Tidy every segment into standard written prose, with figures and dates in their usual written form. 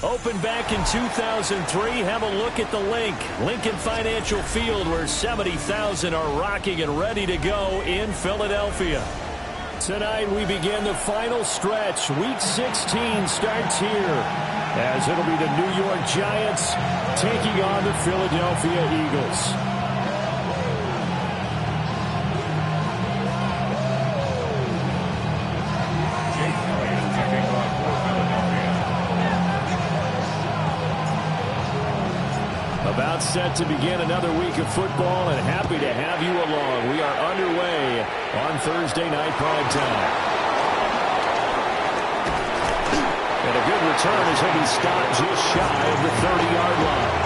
Opened back in 2003, have a look at the Lincoln Financial Field, where 70,000 are rocking and ready to go in Philadelphia. Tonight we begin the final stretch. Week 16 starts here, as it'll be the New York Giants taking on the Philadelphia Eagles. About set to begin another week of football, and happy to have you along. We are underway on Thursday night prime time. And a good return as he'll be stopped just shy of the 30-yard line.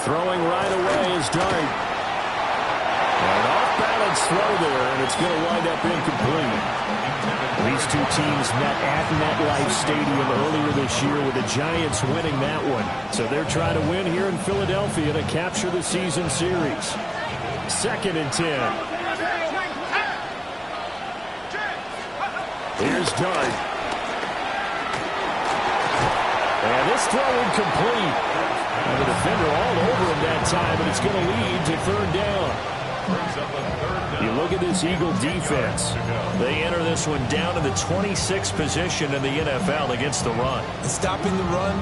Throwing right away is Dart. An off-balance throw there, and it's going to wind up incomplete. These two teams met at MetLife Stadium earlier this year, with the Giants winning that one. So they're trying to win here in Philadelphia to capture the season series. 2nd and 10. Here's Dart. And this throw incomplete. And the defender all over him that time, and it's going to lead to 3rd down. You look at this Eagle defense. They enter this one down to the 26th position in the NFL against the run. And stopping the run,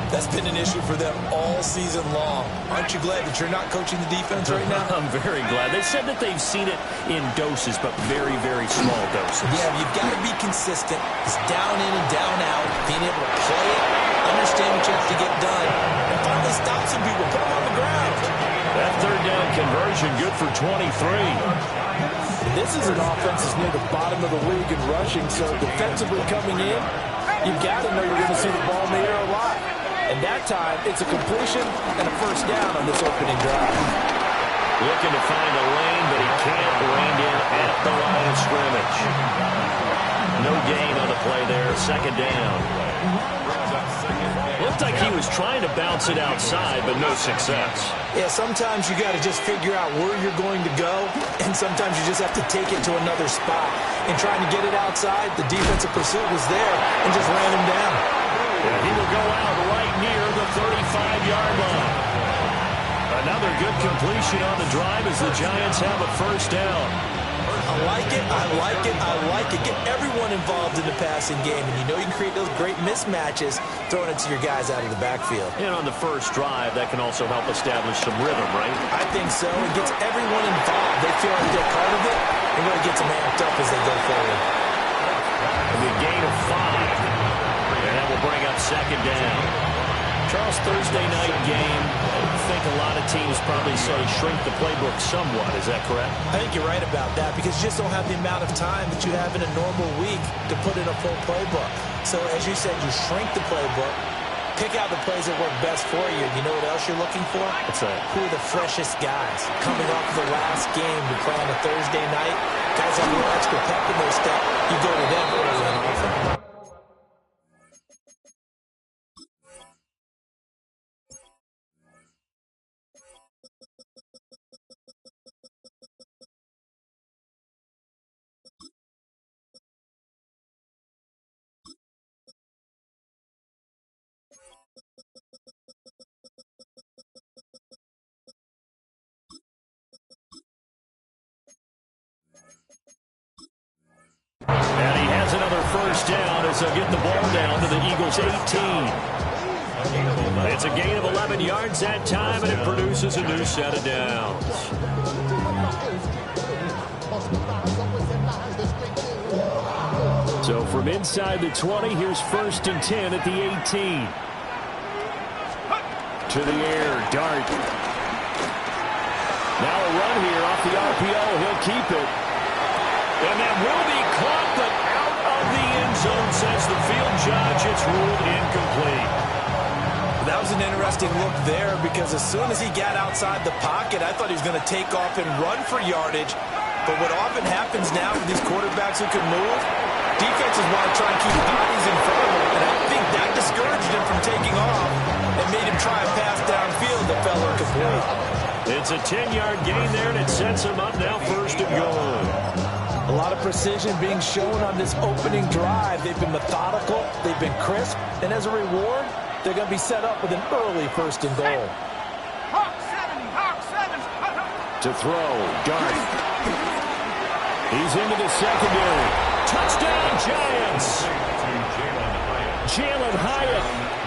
that's been an issue for them all season long. Aren't you glad that you're not coaching the defense right now? I'm very glad. They said that they've seen it in doses, but very, very small doses. Yeah, you've got to be consistent. It's down in and down out, being able to play it, understand what you have to get done, and finally stop some people, put them on the ground. That 3rd down conversion good for 23. This is an offense that's near the bottom of the league in rushing, so defensively coming in, you've got to know you're going to see the ball in the air a lot. And that time, it's a completion and a 1st down on this opening drive. Looking to find a lane, but he can't. Reined in at the line of scrimmage. No gain on the play there. 2nd down. Looked like he was trying to bounce it outside, but no success. Yeah, sometimes you got to just figure out where you're going to go, and sometimes you just have to take it to another spot. And trying to get it outside, the defensive pursuit was there and just ran him down. Yeah, he will go out right near the 35-yard line. Another good completion on the drive as the Giants have a 1st down. I like it, I like it, I like it. Get everyone involved in the passing game, and you know you can create those great mismatches throwing it to your guys out of the backfield. And on the first drive, that can also help establish some rhythm, right? I think so. It gets everyone involved. They feel like they're part of it. It really gets them amped up as they go forward. And the gain of 5. And that will bring up 2nd down. Charles, Thursday night game, I think a lot of teams probably sort of shrink the playbook somewhat. Is that correct? I think you're right about that, because you just don't have the amount of time that you have in a normal week to put in a full playbook. So, as you said, you shrink the playbook, pick out the plays that work best for you. You know what else you're looking for? What's that? Who are the freshest guys? Coming off of the last game, we play on a Thursday night. Guys have a little extra pep in their step. You go to them early and often. And he has another 1st down as they'll get the ball down to the Eagles' 18. It's a gain of 11 yards that time, and it produces a new set of downs. So from inside the 20, here's 1st and 10 at the 18. To the air, Dart. Now a run here off the RPO. He'll keep it. And that will be caught, but out of the end zone, says the field judge. It's ruled incomplete. That was an interesting look there, because as soon as he got outside the pocket, I thought he was going to take off and run for yardage. But what often happens now with these quarterbacks who can move, defenses want to try and keep bodies in front of them, and I think that discouraged him from taking off and made him try a pass downfield that fell incomplete. It's a 10-yard gain there, and it sets him up now 1st and goal. A lot of precision being shown on this opening drive. They've been methodical, they've been crisp, and as a reward, they're going to be set up with an early 1st and goal. To throw, Dart. He's into the secondary. Touchdown, Giants! Jalen Hyatt,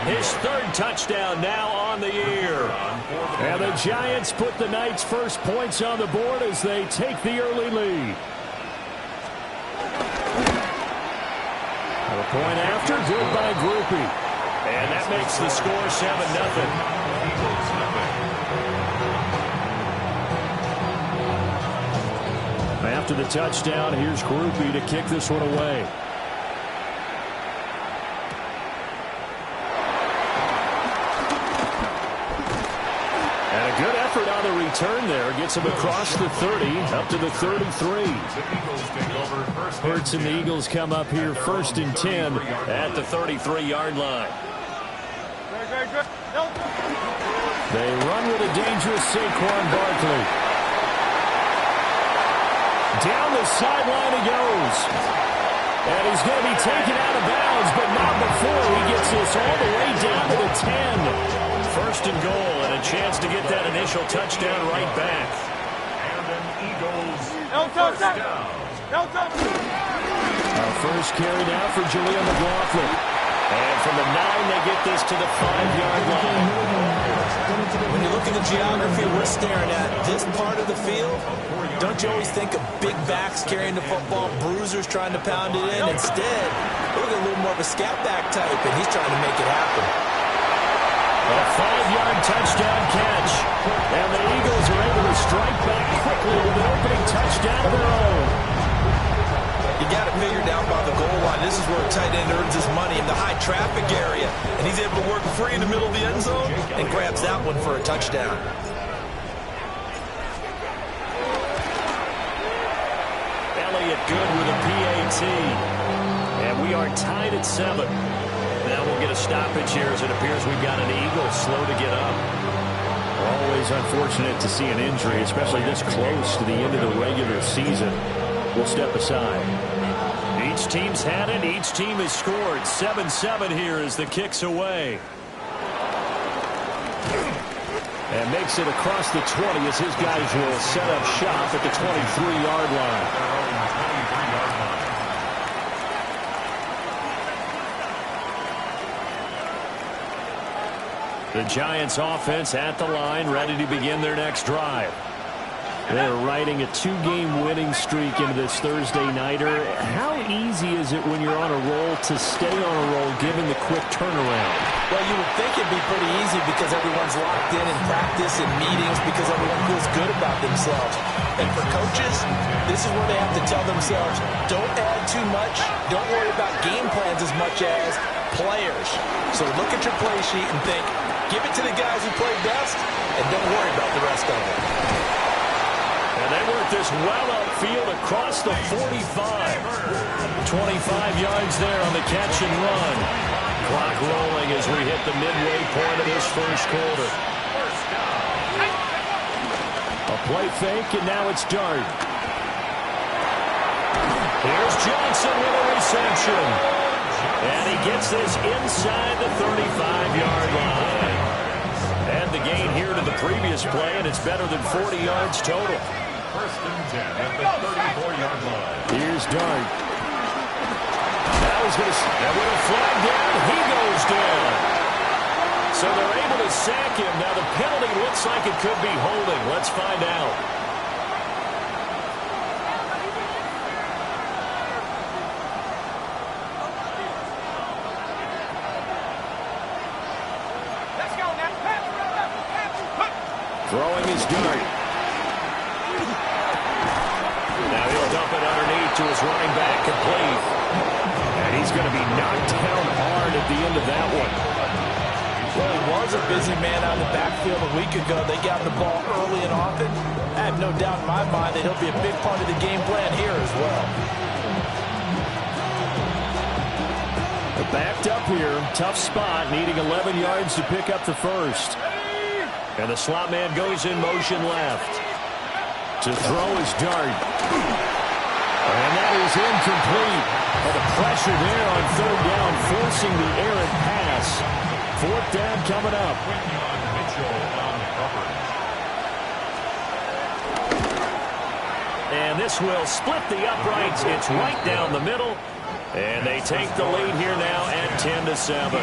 his 3rd touchdown now on the year. And the Giants put the Knights' first points on the board as they take the early lead. A point after, good by Grupe. And that makes the score 7-0. After the touchdown, here's Grupe to kick this one away. And a good effort on the return there. Gets him across the 30, up to the 33. Hurts and the Eagles come up here 1st and 10 at the 33-yard line. They run with a dangerous Saquon Barkley. Down the sideline he goes. And he's going to be taken out of bounds, but not before he gets this all the way down to the 10. 1st and goal, and a chance to get that initial touchdown right back. And an Eagles first down. Our first carry now for Julian McLaughlin. And from the 9, they get this to the 5-yard line. When you look at the geography we're staring at, this part of the field, don't you always think of big backs carrying the football, bruisers trying to pound it in? Instead, look at a little more of a scat back type, and he's trying to make it happen. A 5-yard touchdown catch. And the Eagles are able to strike back quickly with an opening touchdown of their own. You got it figured out by the goal line. This is where a tight end earns his money in the high traffic area. And he's able to work free in the middle of the end zone and grabs that one for a touchdown. Elliott good with a PAT. And we are tied at 7. Now we'll get a stoppage here as it appears we've got an Eagle slow to get up. Always unfortunate to see an injury, especially this close to the end of the regular season. We'll step aside. Each team's had it. Each team has scored. 7-7 here as the kick's away. And makes it across the 20 as his guys will set up shop at the 23-yard line. The Giants offense at the line, ready to begin their next drive. They're riding a 2-game winning streak into this Thursday nighter. How easy is it when you're on a roll to stay on a roll given the quick turnaround? Well, you would think it'd be pretty easy because everyone's locked in practice and meetings because everyone feels good about themselves. And for coaches, this is where they have to tell themselves, don't add too much, don't worry about game plans as much as players. So look at your play sheet and think, give it to the guys who played best, and don't worry about the rest of it. And they work this well upfield across the 45. 25 yards there on the catch and run. Clock rolling as we hit the midway point of this first quarter. A play fake, and now it's Dart. Here's Johnson with a reception. And he gets this inside the 35-yard line. And the gain here to the previous play, and it's better than 40 yards total. 1st and 10 at the 34-yard line. Here's Dart. Now he's going to, and with a flag down, he goes down. So they're able to sack him. Now the penalty looks like it could be holding. Let's find out. Throwing his Dart. Now he'll dump it underneath to his running back, complete. And he's going to be knocked down hard at the end of that one. Well, he was a busy man out in the backfield a week ago. They got the ball early and often. I have no doubt in my mind that he'll be a big part of the game plan here as well. They're backed up here. Tough spot, needing 11 yards to pick up the first. And the slot man goes in motion left. To throw his dart. And that is incomplete. And the pressure there on third down, forcing the errant pass. Fourth down coming up. And this will split the uprights. It's right down the middle. And they take the lead here now at 10-7.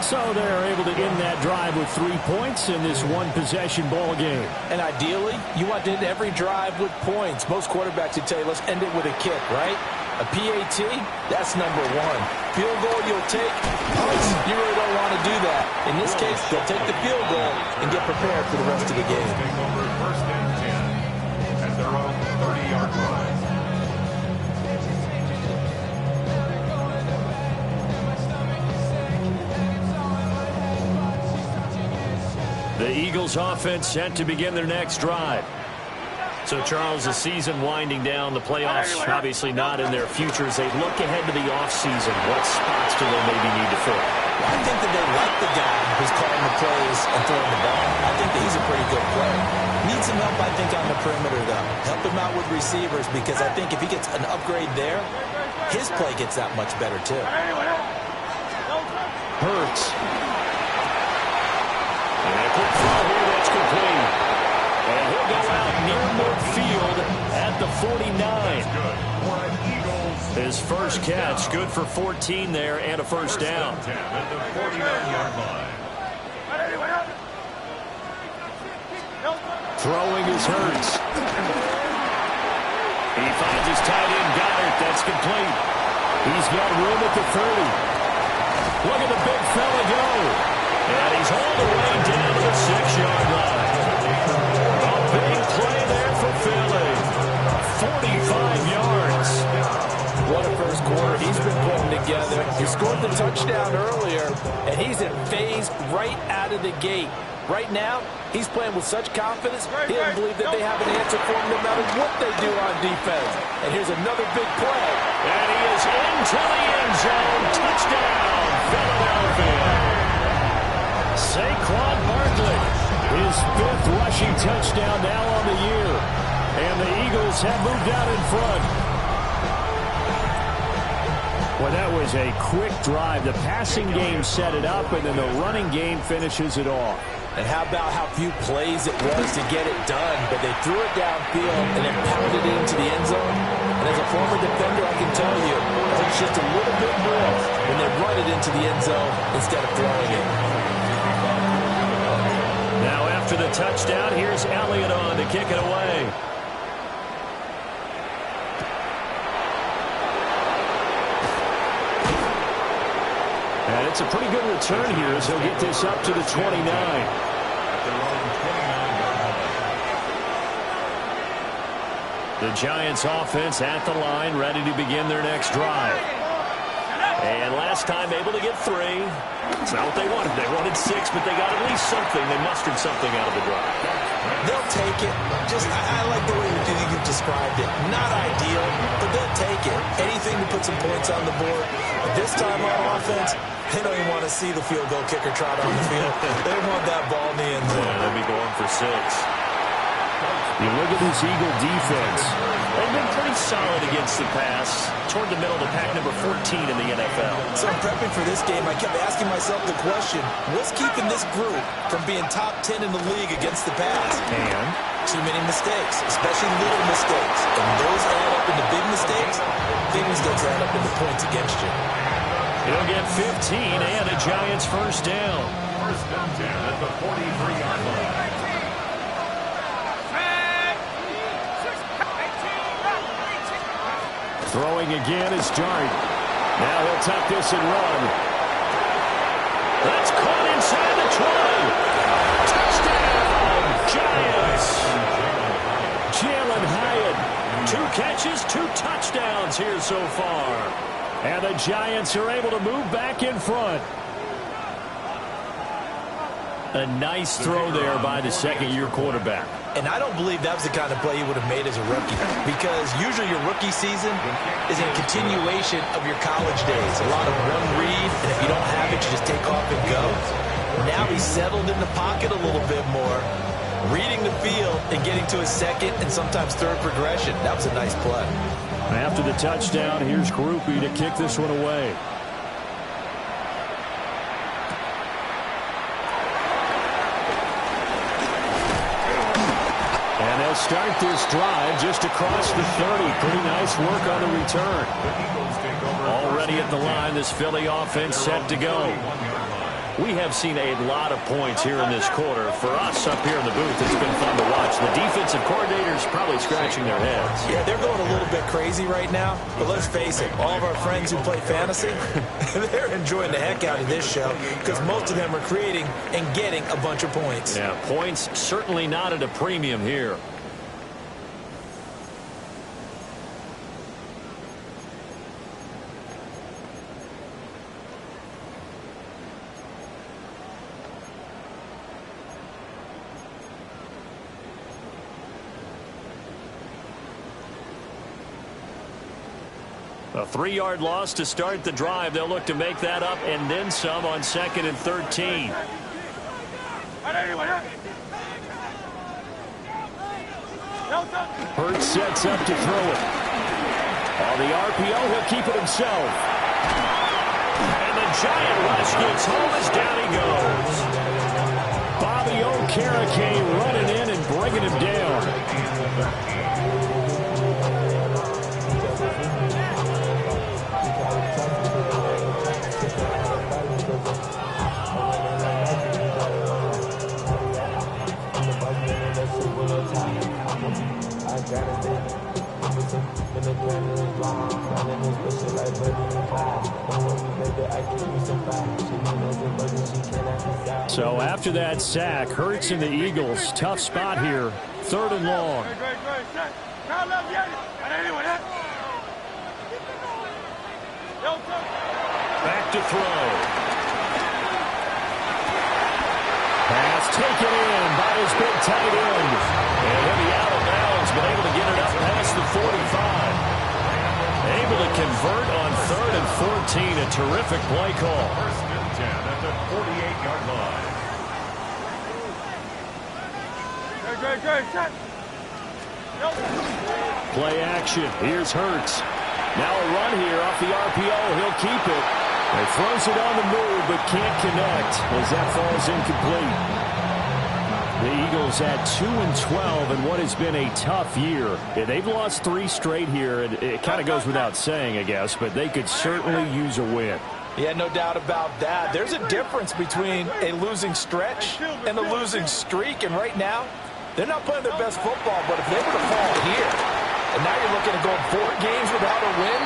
So they're able to end that drive with 3 points in this one-possession ball game. And ideally, you want to end every drive with points. Most quarterbacks would tell you, let's end it with a kick, right? A PAT, that's number one. Field goal you'll take, punts, you really don't want to do that. In this case, they'll take the field goal and get prepared for the rest of the game. First and 10 at their own 30-yard line. The Eagles offense set to begin their next drive. So, Charles, the season winding down, the playoffs obviously not in their future. As they look ahead to the offseason, what spots do they maybe need to fill? I think that they like the guy who's calling the plays and throwing the ball. I think that he's a pretty good player. Needs some help, I think, on the perimeter, though. Help him out with receivers, because I think if he gets an upgrade there, his play gets that much better, too. Hurts. And a quick throw here that's complete. And he'll go out near midfield at the 49. His first catch, good for 14 there and a first down. At the 49-yard line. Throwing is Hurts. He finds his tight end, Goddard. That's complete. He's got room at the 30. Look at the big fella go. And he's all the way down to the 6-yard line. A big play there for Philly. 45 yards. What a first quarter he's been putting together. He scored the touchdown earlier, and he's in phase right out of the gate. Right now, he's playing with such confidence, he doesn't believe that they have an answer for him no matter what they do on defense. And here's another big play. And he is into the end zone. Touchdown, Philadelphia. Saquon Barkley, his 5th rushing touchdown now on the year. And the Eagles have moved out in front. Well, that was a quick drive. The passing game set it up, and then the running game finishes it off. And how about how few plays it was to get it done, but they threw it downfield and then pounded it into the end zone. And as a former defender, I can tell you, it's just a little bit more when they run it into the end zone instead of throwing it. Now after the touchdown, here's Elliott on to kick it away. And it's a pretty good return here as he'll get this up to the 29. The Giants offense at the line, ready to begin their next drive. And last time able to get 3. It's not what they wanted. They wanted 6, but they got at least something. They mustered something out of the drive. They'll take it. I like the way you've described it. Not ideal, but they'll take it. Anything to put some points on the board. But this time on offense, they don't even want to see the field goal kicker trot on the field. They want that ball in the end zone. Yeah, they'll be going for 6. You look at this Eagle defense. They've been pretty solid against the pass. Toward the middle to pack number 14 in the NFL. So in prepping for this game, I kept asking myself the question, what's keeping this group from being top 10 in the league against the pass? And too many mistakes, especially little mistakes. And those add up into big mistakes. Big mistakes add up into points against you. He'll get 15 and a Giants first down. First and 10 at the 43-yard line. Throwing again is Dart. Now he'll tuck this and run. That's caught inside the 20. Touchdown, Giants. Jalen Hyatt. 2 catches, 2 touchdowns here so far. And the Giants are able to move back in front. A nice throw there by the second-year quarterback. And I don't believe that was the kind of play he would have made as a rookie, because usually your rookie season is a continuation of your college days. A lot of one read, and if you don't have it, you just take off and go. Now he's settled in the pocket a little bit more, reading the field and getting to his second and sometimes third progression. That was a nice play. After the touchdown, here's Grupe to kick this one away. And they'll start this drive just across the 30. Pretty nice work on the return. Already at the line, this Philly offense set to go. We have seen a lot of points here in this quarter. For us up here in the booth, it's been fun to watch. The defensive coordinators probably scratching their heads. Yeah, they're going a little bit crazy right now. But let's face it, all of our friends who play fantasy, they're enjoying the heck out of this show because most of them are creating and getting a bunch of points. Yeah, points certainly not at a premium here. A 3-yard loss to start the drive. They'll look to make that up and then some on 2nd and 13. Hurts sets up to throw it. On the RPO, he'll keep it himself. And the giant rush gets home as down he goes. Bobby Okereke running in and bringing him down. So after that sack, Hurts and the Eagles, tough spot here, 3rd and long. Back to throw. Pass taken in by his big tight end. And he'll be out of bounds, but able to get it up past the 45. Able to convert on 3rd and 14. A terrific play call. 1st and 10 at the 48-yard line. Play action. Here's Hurts. Now a run here off the RPO. He'll keep it. He throws it on the move, but can't connect as that falls incomplete. The Eagles at 2-12 in what has been a tough year. They've lost 3 straight here, and it kind of goes without saying, I guess, but they could certainly use a win. Yeah, no doubt about that. There's a difference between a losing stretch and a losing streak, and right now, they're not playing their best football, but if they were to fall here, and now you're looking at going 4 games without a win,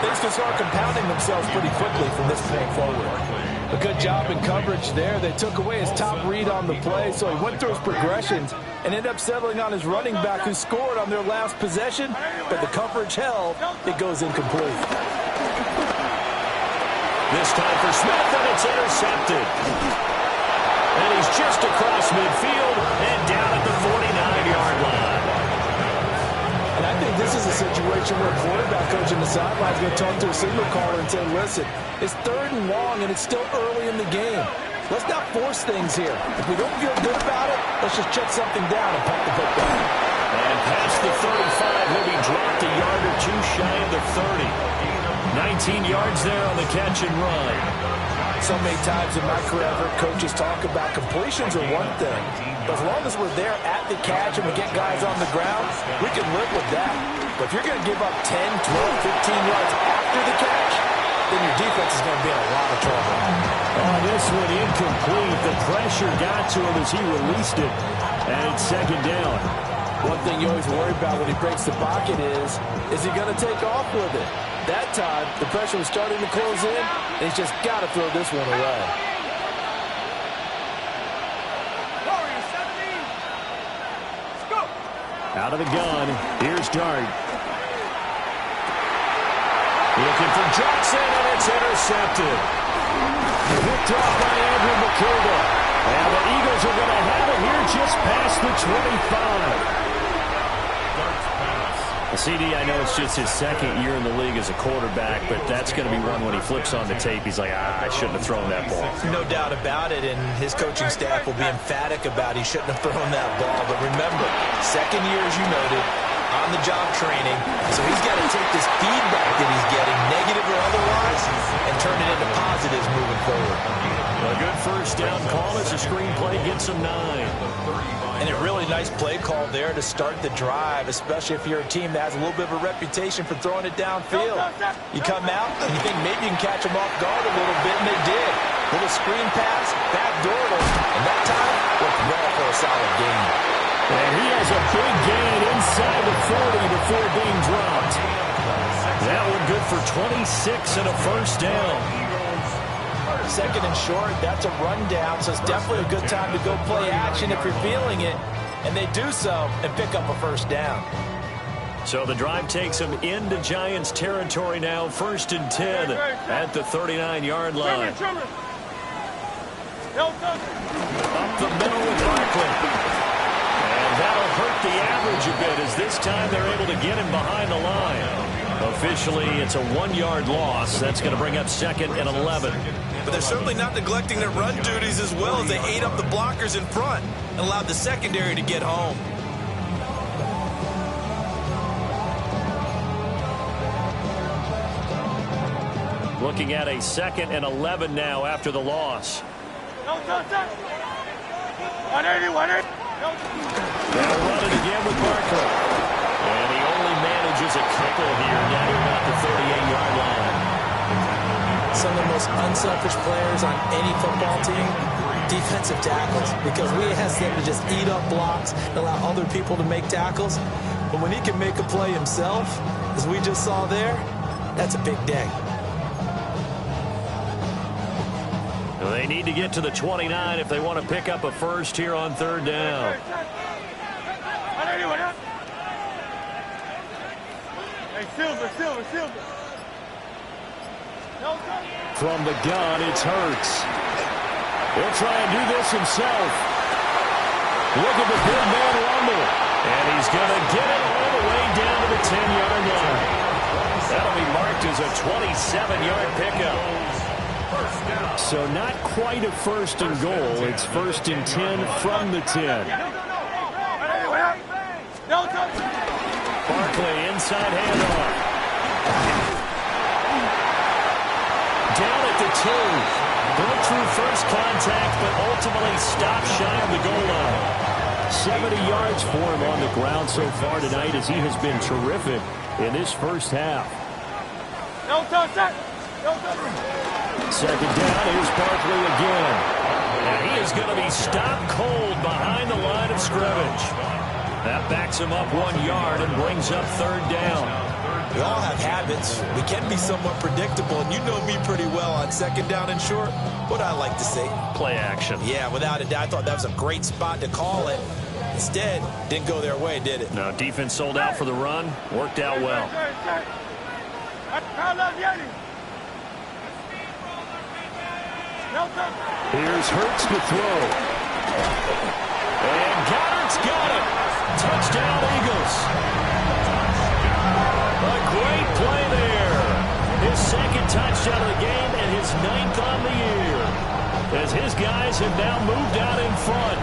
things can start compounding themselves pretty quickly from this point forward. A good job in coverage there. They took away his top read on the play, so he went through his progressions and ended up settling on his running back who scored on their last possession, but the coverage held. It goes incomplete. This time for Smith, and it's intercepted. And he's just across midfield and down at the 49-yard line. And I think this is a situation where a quarterback coach in the sideline is going to talk to a signal caller and say, listen, it's 3rd and long, and it's still early in the game. Let's not force things here. If we don't feel good about it, let's just check something down and punt the football. And past the 35, he'll be dropped a yard or 2 shy of the 30. 19 yards there on the catch and run. So many times in my career, I've heard coaches talk about completions are one thing. But as long as we're there at the catch and we get guys on the ground, we can live with that. But if you're going to give up 10, 12, 15 yards after the catch, then your defense is going to be in a lot of trouble. Oh, this one incomplete. The pressure got to him as he released it. And it's 2nd down. One thing you always worry about when he breaks the pocket is he going to take off with it? That time, the pressure was starting to close in, and he's just got to throw this one away. Out of the gun, here's Dart. Looking for Johnson, and it's intercepted. Picked off by Andrew McKinnon. And the the 25. CD, I know it's just his second year in the league as a quarterback, but that's going to be one when he flips on the tape. He's like, I shouldn't have thrown that ball. No doubt about it, and his coaching staff will be emphatic about he shouldn't have thrown that ball. But remember, second year, as you noted, on-the-job training, so he's got to take this feedback that he's getting, negative or otherwise, and turn it into positives moving forward. A good first down call as the screenplay gets him 9. And a really nice play call there to start the drive, especially if you're a team that has a little bit of a reputation for throwing it downfield. You come out and you think maybe you can catch them off guard a little bit, and they did. Little screen pass, backdoored them, and that time worked well for a solid gain. And he has a big gain inside the 40 before being dropped. That one good for 26 and a first down. Second and short, that's a rundown, so it's definitely a good time to go play action if you're feeling it. And they do so and pick up a first down. So the drive takes them into Giants territory now, 1st and 10 at the 39-yard line. Up the middle with Barkley. And that'll hurt the average a bit as this time they're able to get him behind the line. Officially, it's a 1-yard loss. That's going to bring up 2nd and 11. But they're certainly not neglecting their run duties as well as they ate up the blockers in front and allowed the secondary to get home. Looking at a 2nd and 11 now after the loss. They'll run it again with Barkley. And he only manages a couple here down here about the 38-yard line. Some of the most unselfish players on any football team, defensive tackles, because we ask them to just eat up blocks and allow other people to make tackles. But when he can make a play himself, as we just saw there, that's a big day. They need to get to the 29 if they want to pick up a first here on 3rd down. Silver. From the gun, it's Hurts. He'll try and do this himself. Look at the big man rumble. And he's going to get it all the way down to the 10-yard line. That'll be marked as a 27-yard pickup. So not quite a 1st and goal. It's 1st and 10 from the 10. Barkley inside handoff. Down at the 2. Broke through first contact, but ultimately stopped shy of the goal line. 70 yards for him on the ground so far tonight as he has been terrific in this first half. Second down, here's Barkley again. And he is going to be stopped cold behind the line of scrimmage. That backs him up 1 yard and brings up 3rd down. We all have habits. We can be somewhat predictable, and you know me pretty well on 2nd down and short. What I like to say? Play action. Yeah, without a doubt. I thought that was a great spot to call it. Instead, didn't go their way, did it? No, defense sold out for the run. Worked out well. Here's Hurts to throw. And Goddard's got it. Touchdown, Eagles. A great play there. His 2nd touchdown of the game and his 9th on the year. As his guys have now moved out in front.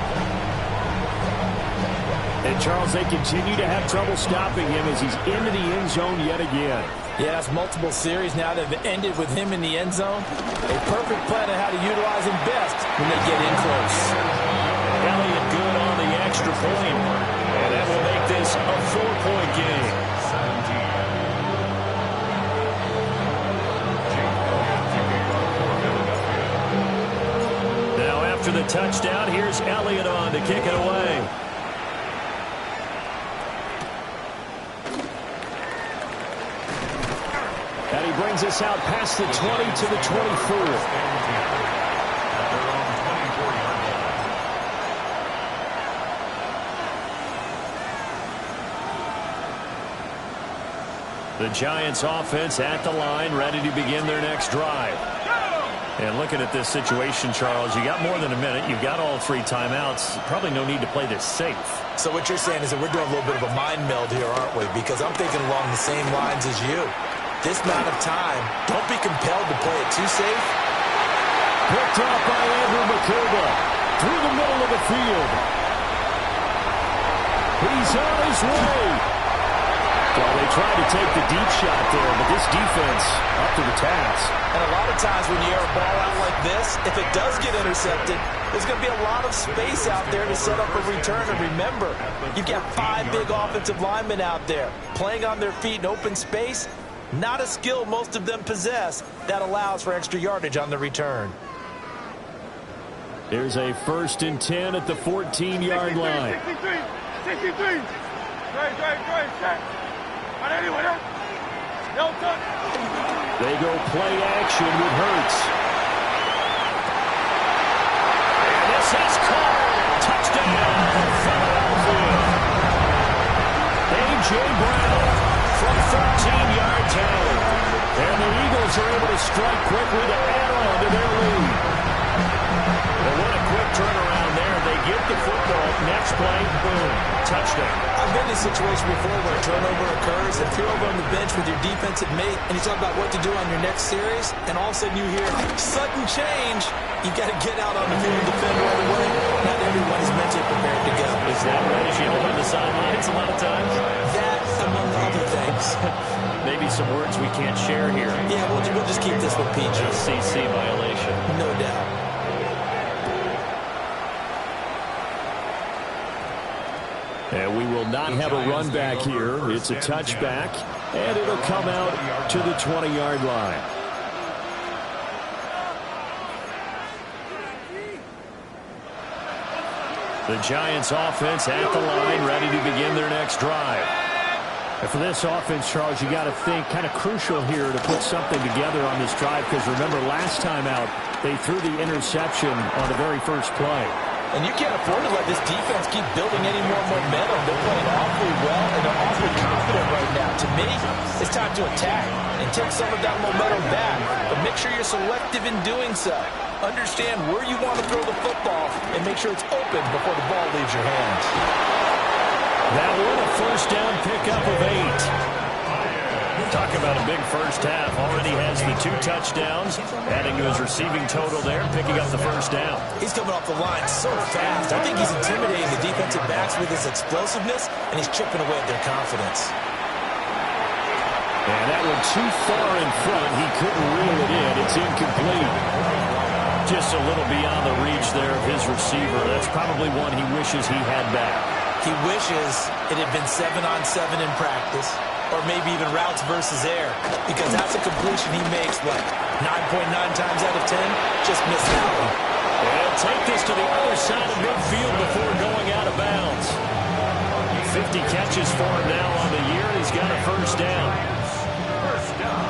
And, Charles, they continue to have trouble stopping him as he's into the end zone yet again. Yeah, it's multiple series now that have ended with him in the end zone. A perfect plan on how to utilize him best when they get in close. Elliott good on the extra point. And that will make this a 4-point game. Now after the touchdown, here's Elliott on to kick it away. And he brings us out past the 20 to the 24. The Giants offense at the line, ready to begin their next drive. And looking at this situation, Charles, you got more than a minute. You've got all 3 timeouts. Probably no need to play this safe. So what you're saying is that we're doing a little bit of a mind meld here, aren't we? Because I'm thinking along the same lines as you. This amount of time, don't be compelled to play it too safe. Picked up by Andrew McCurva through the middle of the field. He's on his way. Well, they tried to take the deep shot there, but this defense up to the task. And a lot of times when you air a ball out like this, if it does get intercepted, there's going to be a lot of space out there to set up a return. And remember, you've got 5 big offensive linemen out there playing on their feet in open space. Not a skill most of them possess that allows for extra yardage on the return. There's a 1st and 10 at the 14-yard line. 63. They go play action with Hurts. And this is caught. Touchdown, Philadelphia. A.J. Brown from 13-yard tally. And the Eagles are able to strike quickly to add on to their lead. Well, what a quick turnaround there. They get the football. Next play, boom, touchdown. I've been in a situation before where a turnover occurs, and if you're over on the bench with your defensive mate, and you talk about what to do on your next series, and all of a sudden you hear sudden change, you got to get out on the field and defend right away. Not everyone is mentally prepared to go. Is that right? As you hold on the sidelines a lot of times? That, among other things. Maybe some words we can't share here. Yeah, we'll just keep this one PG. SEC violation. No doubt. And we will not have a run back here. It's a touchback, and it'll come out to the 20-yard line. The Giants offense at the line, ready to begin their next drive. And for this offense, Charles, you got to think kind of crucial here to put something together on this drive, because remember last time out, they threw the interception on the very first play. And you can't afford to let this defense keep building any more momentum. They're playing awfully well, and they're awfully confident right now. To me, it's time to attack and take some of that momentum back. But make sure you're selective in doing so. Understand where you want to throw the football and make sure it's open before the ball leaves your hands. That one, a first down pickup of 8. Talk about a big first half. Already has the 2 touchdowns, adding to his receiving total there, picking up the first down. He's coming off the line so fast. I think he's intimidating the defensive backs with his explosiveness, and he's chipping away at their confidence. And that one too far in front. He couldn't reel it in. It's incomplete. Just a little beyond the reach there of his receiver. That's probably one he wishes he had back. He wishes it had been 7-on-7 in practice, or maybe even routes versus air, because that's a completion he makes, what, 9.9 times out of 10? Just missed that one. And he'll take this to the other side of midfield before going out of bounds. 50 catches for him now on the year. He's got a first down. First down.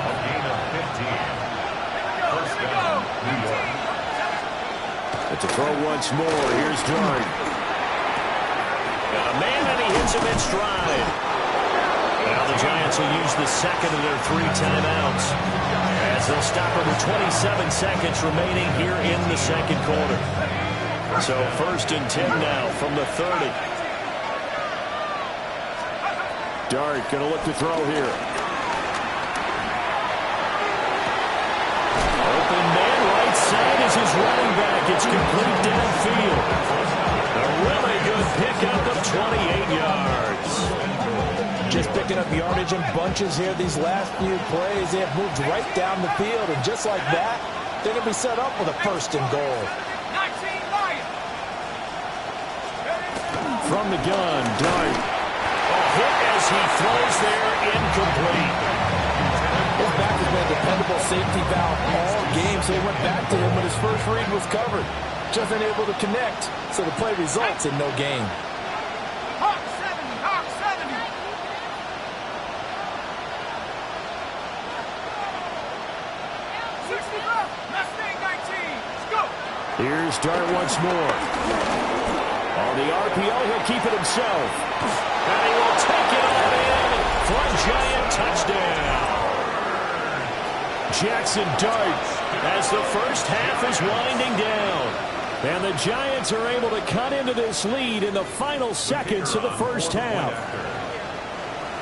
A gain of 15. First down, New York. But to throw once more, here's Dart. Got a man, and he hits him in stride. Now the Giants will use the second of their 3 timeouts, as they'll stop him with 27 seconds remaining here in the second quarter. So 1st and 10 now from the 30. Dart going to look to throw here. Open man, right side is his running back. It's complete downfield. A really good pickup of 28 yards. Just picking up yardage in bunches here these last few plays. They have moved right down the field, and just like that, they're going to be set up with a 1st and goal. From the gun, Dart. A hit as he throws there, incomplete. His back has been a dependable safety valve all game, so they went back to him when his first read was covered. Just unable to connect, so the play results in no gain. Hawk 70, Hawk 70. Mustang 19. Let's go. Here's Dart once more. On the RPO, he'll keep it himself. And he will take it all in for a Giant touchdown. Jackson Dart as the first half is winding down. And the Giants are able to cut into this lead in the final seconds of the first half.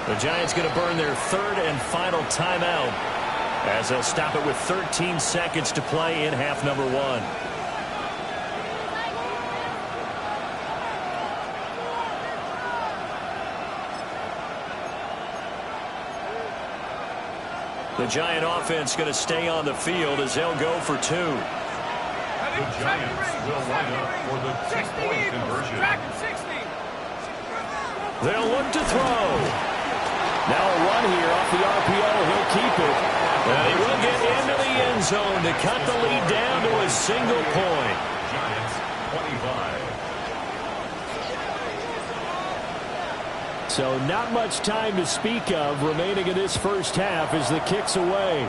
The Giants going to burn their third and final timeout as they'll stop it with 13 seconds to play in half number one. The Giant offense going to stay on the field as they'll go for two. The Giants will line up for the two-point conversion. They'll look to throw. Now a run here off the RPO. He'll keep it. And he will get into the end zone to cut the lead down to a single point. Giants 25. So not much time to speak of remaining in this first half as the kick's away.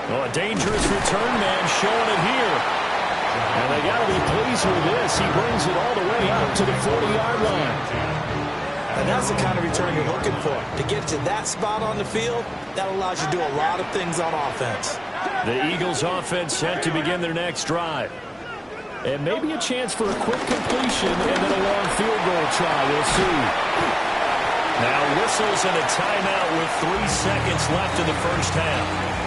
Oh, a dangerous return man showing it here. And they got to be pleased with this. He brings it all the way out to the 40-yard line. And that's the kind of return you're looking for. To get to that spot on the field, that allows you to do a lot of things on offense. The Eagles offense set to begin their next drive. And maybe a chance for a quick completion and then a long field goal try. We'll see. Now whistles and a timeout with 3 seconds left in the first half.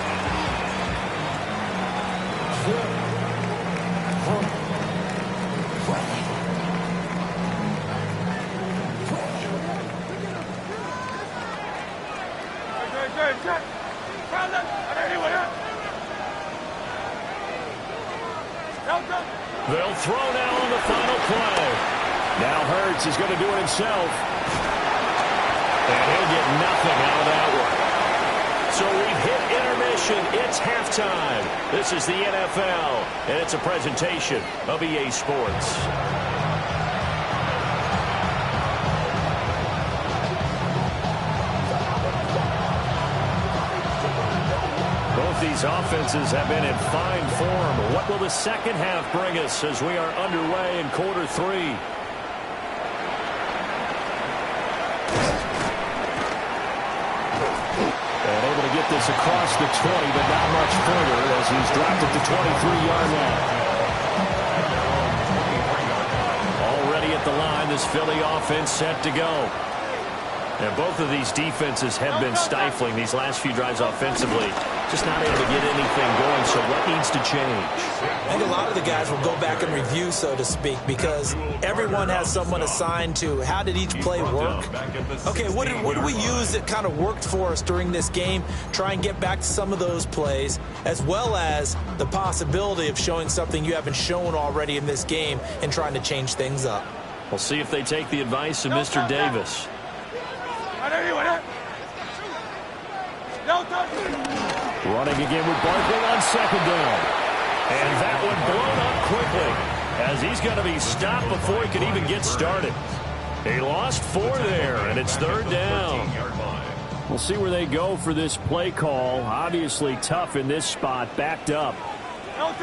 They'll throw now on the final play. Now Hurts is going to do it himself. And he'll get nothing out of that one. So we've hit intermission. It's halftime. This is the NFL, and it's a presentation of EA Sports. Both these offenses have been in fine form. What will the second half bring us as we are underway in quarter three? And able to get this across the 20, but not much further as he's dropped at the 23-yard line. Already at the line, this Philly offense set to go. And both of these defenses have been stifling these last few drives offensively. Just not able to get anything going, so what needs to change? I think a lot of the guys will go back and review, so to speak, because everyone has someone assigned to how did each play work. Okay, what did we use that kind of worked for us during this game? Try and get back to some of those plays, as well as the possibility of showing something you haven't shown already in this game and trying to change things up. We'll see if they take the advice of Mr. Davis. Running again with Barkley on second down. And that one blown up quickly as he's going to be stopped before he can even get started. He lost 4 there, and it's third down. We'll see where they go for this play call. Obviously tough in this spot, backed up. Now on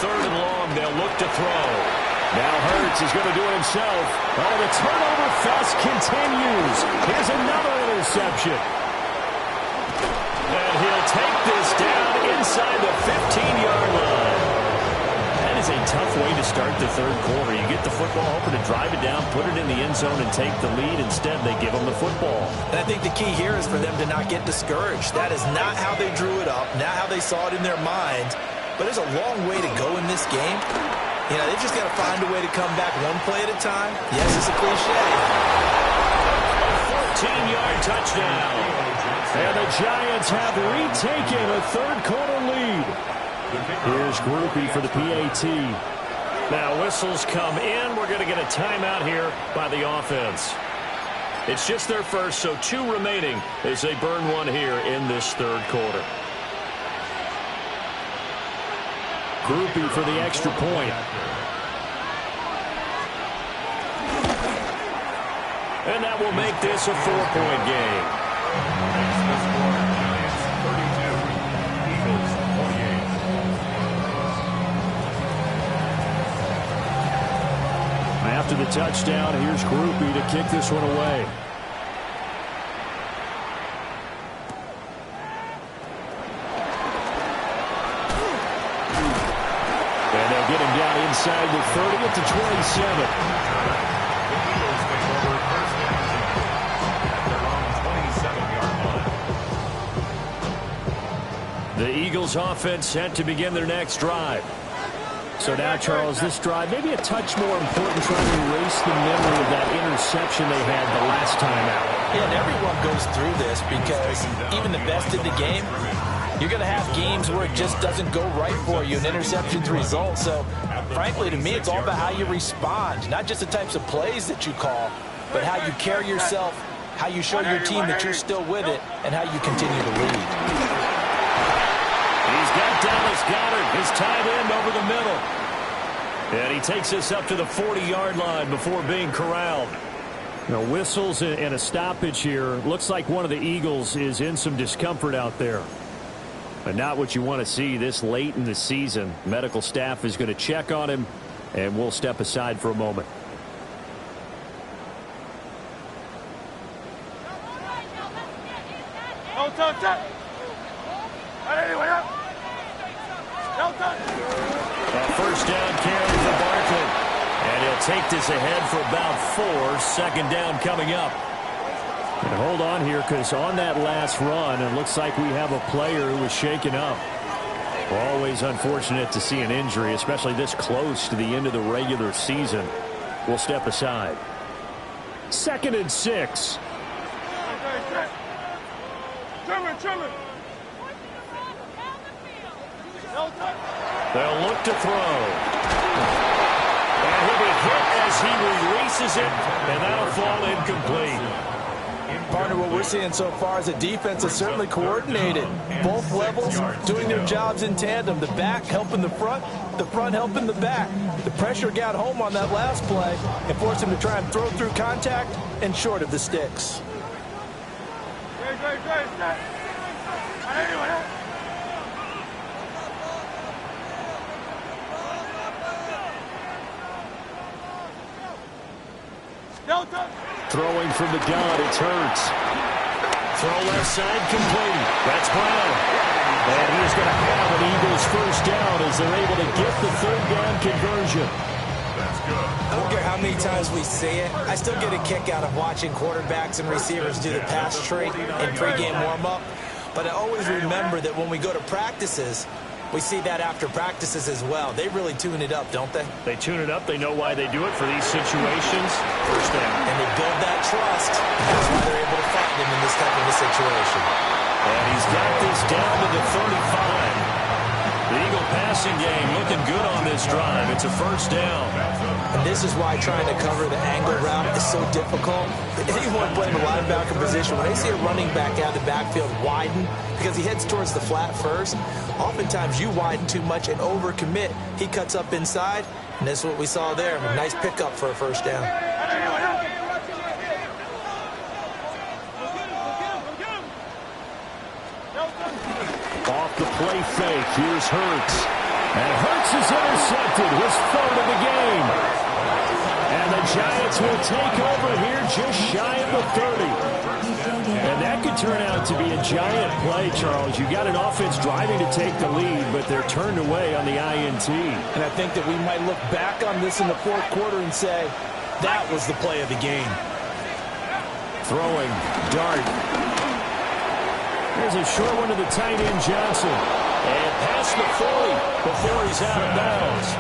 third and long, they'll look to throw. Now Hurts is going to do it himself. Oh, the turnover fest continues. Here's another interception. And he'll take this down inside the 15-yard line. That is a tough way to start the third quarter. You get the football, hoping to drive it down, put it in the end zone, and take the lead. Instead, they give them the football. And I think the key here is for them to not get discouraged. That is not how they drew it up, not how they saw it in their minds. But there's a long way to go in this game. You know, they've just got to find a way to come back one play at a time. Yes, it's a cliche. 14-yard touchdown. And the Giants have retaken a third-quarter lead. Here's Grupe for the PAT. Now whistles come in. We're going to get a timeout here by the offense. It's just their first, so 2 remaining as they burn one here in this third quarter. Grupe for the extra point. And that will make this a 4-point game. After the touchdown, here's Grupe to kick this one away. And they'll get him down inside the 30 at the 27. The Eagles take over first down at their own 27-yard line. The Eagles offense set to begin their next drive. So now, Charles, this drive maybe a touch more important, trying to erase the memory of that interception they had the last time out. Yeah, and everyone goes through this because even the best in the game, you're going to have games where it just doesn't go right for you, and interceptions result. So, frankly, to me, it's all about how you respond, not just the types of plays that you call, but how you carry yourself, how you show your team that you're still with it, and how you continue to lead. He's got Dallas Goedert, his tight end, over the middle. And he takes us up to the 40-yard line before being corralled. Whistles and a stoppage here. Looks like one of the Eagles is in some discomfort out there. But not what you want to see this late in the season. Medical staff is going to check on him, and we'll step aside for a moment. A first down carry for Barkley. And he'll take this ahead for about 4. Second down coming up. And hold on here, because on that last run, it looks like we have a player who was shaken up. Always unfortunate to see an injury, especially this close to the end of the regular season. We'll step aside. 2nd and 6. They'll look to throw. And he'll be hit as he releases it, and that'll fall incomplete. Partner, what we're seeing so far is the defense is certainly coordinated. Both levels doing their jobs in tandem. The back helping the front helping the back. The pressure got home on that last play and forced him to try and throw through contact and short of the sticks. Throwing from the gun, it's Hurts. Throw left side, complete. That's Brown. And he is going to have an Eagles first down as they're able to get the 3rd down conversion. That's good. I don't care how many times we see it. I still get a kick out of watching quarterbacks and receivers do the pass tree in pregame warm-up. But I always remember that when we go to practices, we see that after practices as well. They really tune it up, don't they? They tune it up. They know why they do it for these situations. First down. And they build that trust. That's why they're able to find him in this type of a situation. And he's got this down to the 35. The Eagle passing game looking good on this drive. It's a first down. And this is why trying to cover the angle route is so difficult. Anyone playing the linebacker position, when they see a running back out of the backfield widen, because he heads towards the flat first, oftentimes you widen too much and overcommit. He cuts up inside, and this is what we saw there. A nice pickup for a first down. Off the play fake, here's Hurts. And Hurts is intercepted, his 3rd of the game. And the Giants will take over here just shy of the 30. And that could turn out to be a giant play, Charles. You got an offense driving to take the lead, but they're turned away on the INT. And I think that we might look back on this in the 4th quarter and say, that was the play of the game. Throwing, Dart. There's a short one to the tight end, Johnson. And past the 40 before he's out of bounds.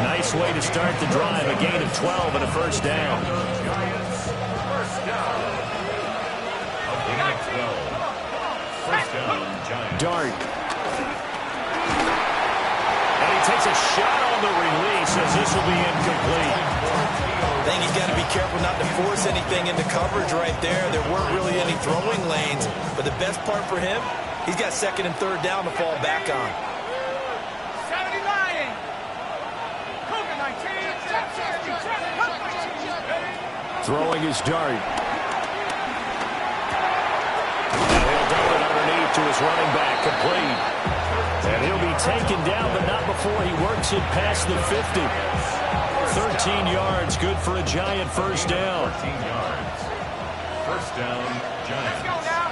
Nice way to start the drive. A gain of 12 and a first down. Dart. And he takes a shot on the release as this will be incomplete. I think he's got to be careful not to force anything into coverage right there. There weren't really any throwing lanes. But the best part for him, he's got 2nd and 3rd down to fall back on. 79. Cougar 19. Throwing his Dart. And he'll dump it underneath to his running back, complete. And he'll be taken down, but not before he works it past the 50. 13 yards, good for a Giant first down. 13 yards. First down, Giants. Let's go now.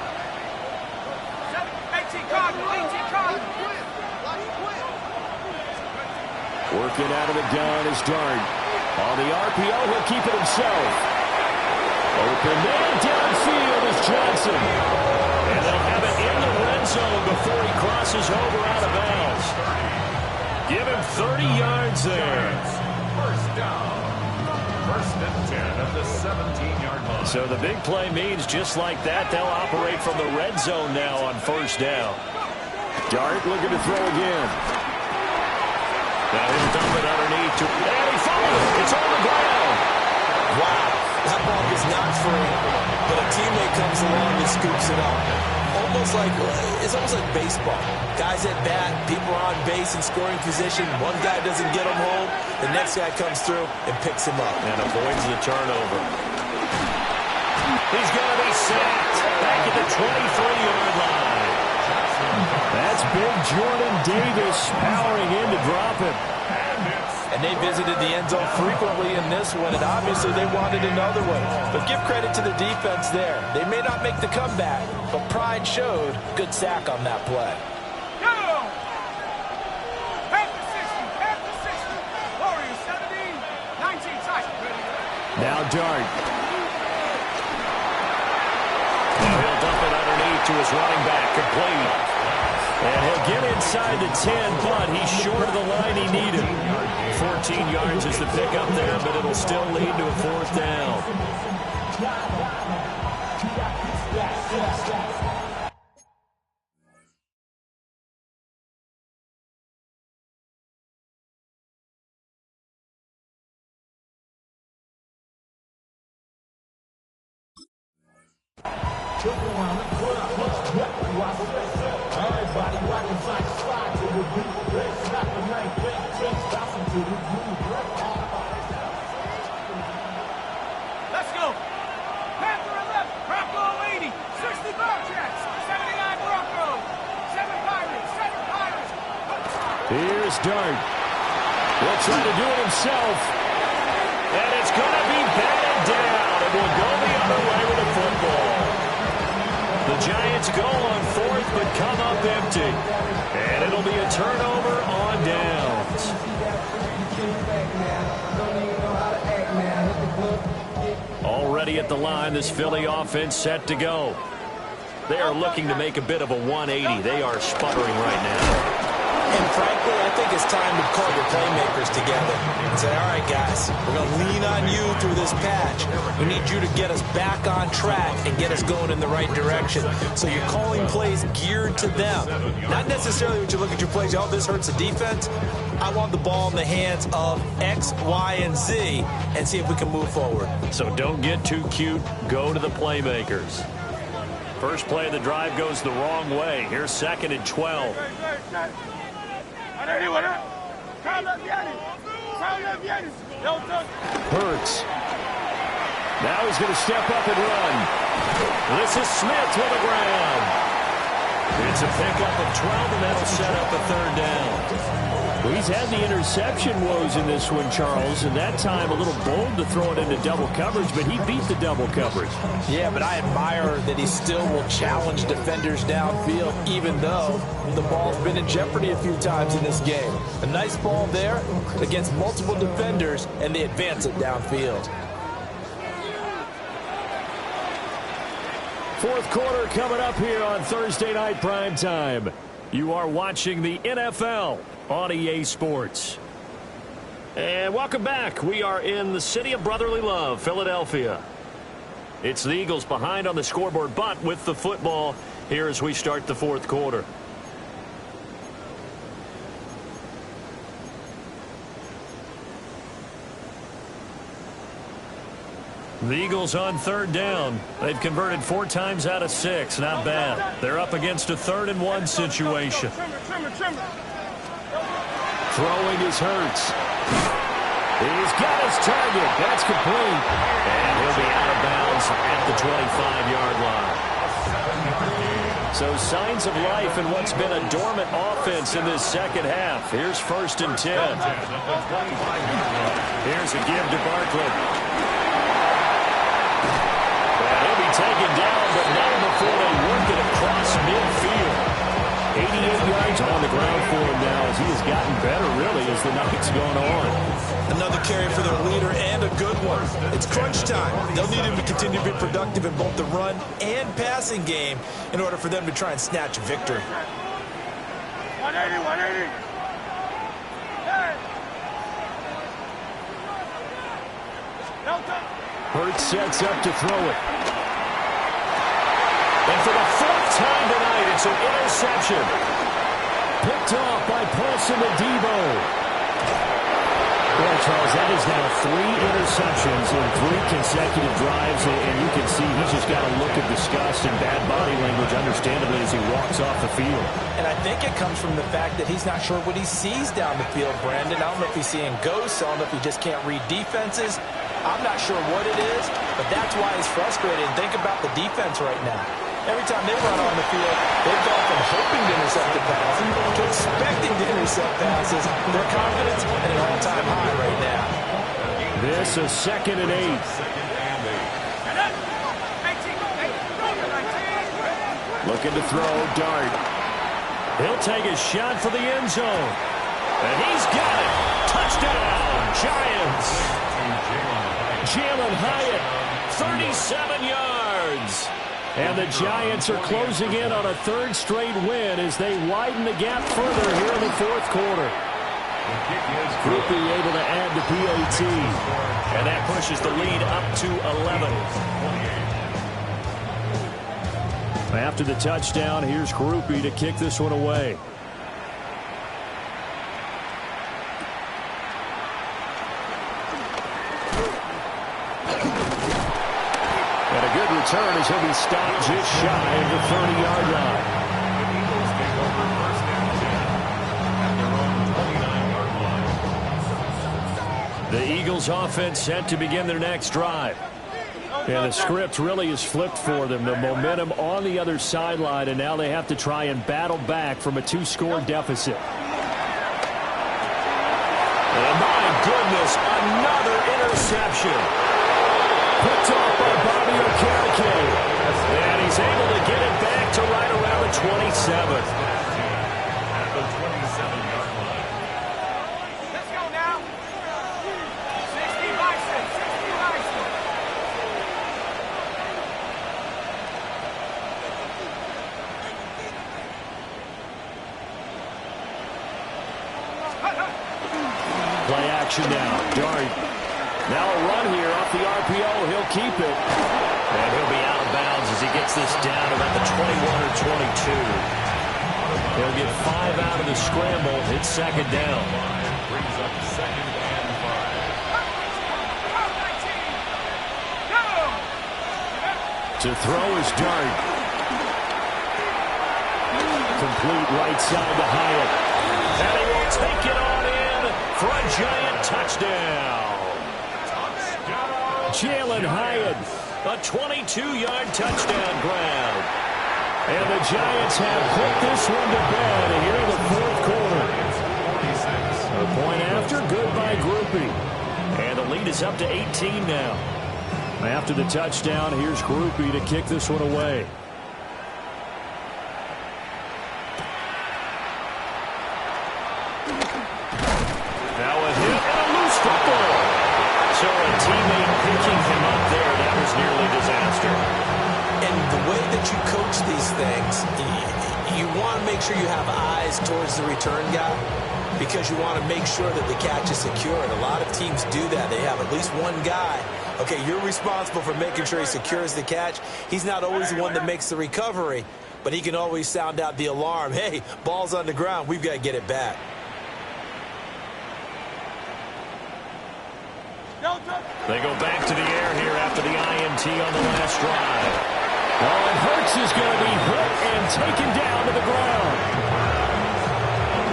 18 Cardinal, 18 Cardinal. Working out of the gun is Dart. On the RPO, he'll keep it himself. Open man downfield is Johnson. And they'll have it in the red zone before he crosses over out of bounds. Give him 30 yards there. First down. First and 10 at the 17-yard line. So the big play means just like that, they'll operate from the red zone now on first down. Dart looking to throw again. Now he'll dump it underneath to, and he fumbled it. It's on the ground. Wow, that ball is not free, but a teammate comes along and scoops it up. It's almost like baseball. Guys at bat, people are on base in scoring position. One guy doesn't get him home, the next guy comes through and picks him up. And avoids the turnover. He's going to be sacked back at the 23-yard line. That's big Jordan Davis powering in to drop him. And they visited the end zone frequently in this one, and obviously they wanted another one. But give credit to the defense there. They may not make the comeback, but pride showed. Good sack on that play. Go! Half the 60. Warriors 17, 19 Tyson. Now Dart. Now he'll dump it underneath to his running back, complete. And he'll get inside the 10, but he's short of the line he needed. 14 yards is the pickup there, but it'll still lead to a fourth down. Let's go. Panther 11, Bronco 80, 60 Bearcats, 79 Broncos, 7 Pirates, 7 Pirates. Here's Dart. He'll try to do it himself. And it's going to be batted down. It will go the other way with the football. The Giants go on fourth, but come up empty. And it'll be a turnover on downs. Already at the line, this Philly offense set to go. They are looking to make a bit of a 180. They are sputtering right now. And frankly, I think it's time to call your playmakers together and say, all right, guys, we're going to lean on you through this patch. We need you to get us back on track and get us going in the right direction. So you're calling plays geared to them. Not necessarily when you look at your plays, oh, this hurts the defense. I want the ball in the hands of X, Y, and Z and see if we can move forward. So don't get too cute. Go to the playmakers. First play of the drive goes the wrong way. Here's second and 12. Hurts. Now he's going to step up and run. This is Smith to the ground. It's a pickup of 12, and that'll set up a third down. Well, he's had the interception woes in this one, Charles, and that time a little bold to throw it into double coverage, but he beat the double coverage. Yeah, but I admire that he still will challenge defenders downfield, even though the ball's been in jeopardy a few times in this game. A nice ball there against multiple defenders, and they advance it downfield. Fourth quarter coming up here on Thursday Night Primetime. You are watching the NFL on EA Sports. And welcome back. We are in the city of brotherly love, Philadelphia. It's the Eagles behind on the scoreboard, but with the football here as we start the fourth quarter. The Eagles on third down. They've converted 4 times out of 6. Not bad. They're up against a 3rd-and-1 situation. Throwing is Hurts. He's got his target. That's complete. And he'll be out of bounds at the 25-yard line. So signs of life in what's been a dormant offense in this second half. Here's 1st and 10. Here's a give to Barkley. And he'll be taken down, but not before they work it across midfield. 88 yards on the ground for him now as he has gotten better, really, as the night's gone on. Another carry for their leader and a good one. It's crunch time. They'll need him to continue to be productive in both the run and passing game in order for them to try and snatch a victory. 180, 180. Hurts sets up to throw it. And for the 4th time tonight, it's an interception. Picked off by Paulson Adebo. Well, Charles, that is now 3 interceptions in 3 consecutive drives, and you can see he's just got a look of disgust and bad body language, understandably, as he walks off the field. And I think it comes from the fact that he's not sure what he sees down the field, Brandon. I don't know if he's seeing ghosts. I don't know if he just can't read defenses. I'm not sure what it is, but that's why he's frustrated. And think about the defense right now. Every time they run on the field, they've gone from hoping to intercept the pass to expecting to intercept passes. Their confidence at an all-time high right now. This is 2nd and 8. Looking to throw, Dart. He'll take a shot for the end zone. And he's got it. Touchdown, Giants. Jalen Hyatt, 37 yards. And the Giants are closing in on a 3rd straight win as they widen the gap further here in the 4th quarter. Grupe able to add the PAT. And that pushes the lead up to 11. After the touchdown, here's Grupe to kick this one away. And a good return as he'll be stopped just shy of the 30-yard line. The Eagles offense set to begin their next drive. And the script really is flipped for them. The momentum on the other sideline, and now they have to try and battle back from a 2-score deficit. And my goodness, another interception. Picked off by Bobby Okereke. And he's able to get it back to right around the 27th. At the 27-yard line. Let's go now. 60 Bison, 60 Bison. Play action now. Dart. Now a run here off the RPO. He'll keep it. And he'll be out of bounds as he gets this down about the 21 or 22. He'll get 5 out of the scramble. It's 2nd down. Brings up 2nd and 5. To throw is Dart. Complete right side to Hyatt. And he will take it on in for a Giant touchdown. Jalen Hyatt, a 22-yard touchdown grab. And the Giants have put this one to bed here in the 4th quarter. A point after, good by Grupe. And the lead is up to 18 now. After the touchdown, here's Grupe to kick this one away. Now a hit and a loose football. So a teammate picking him up there, that was nearly disaster. And the way that you coach these things, you want to make sure you have eyes towards the return guy because you want to make sure that the catch is secure. And a lot of teams do that. They have at least one guy. Okay, you're responsible for making sure he secures the catch. He's not always the one that makes the recovery, but he can always sound out the alarm. Hey, ball's on the ground. We've got to get it back. They go back to the air here after the INT on the last drive. Oh, and Hurts is going to be hit and taken down to the ground.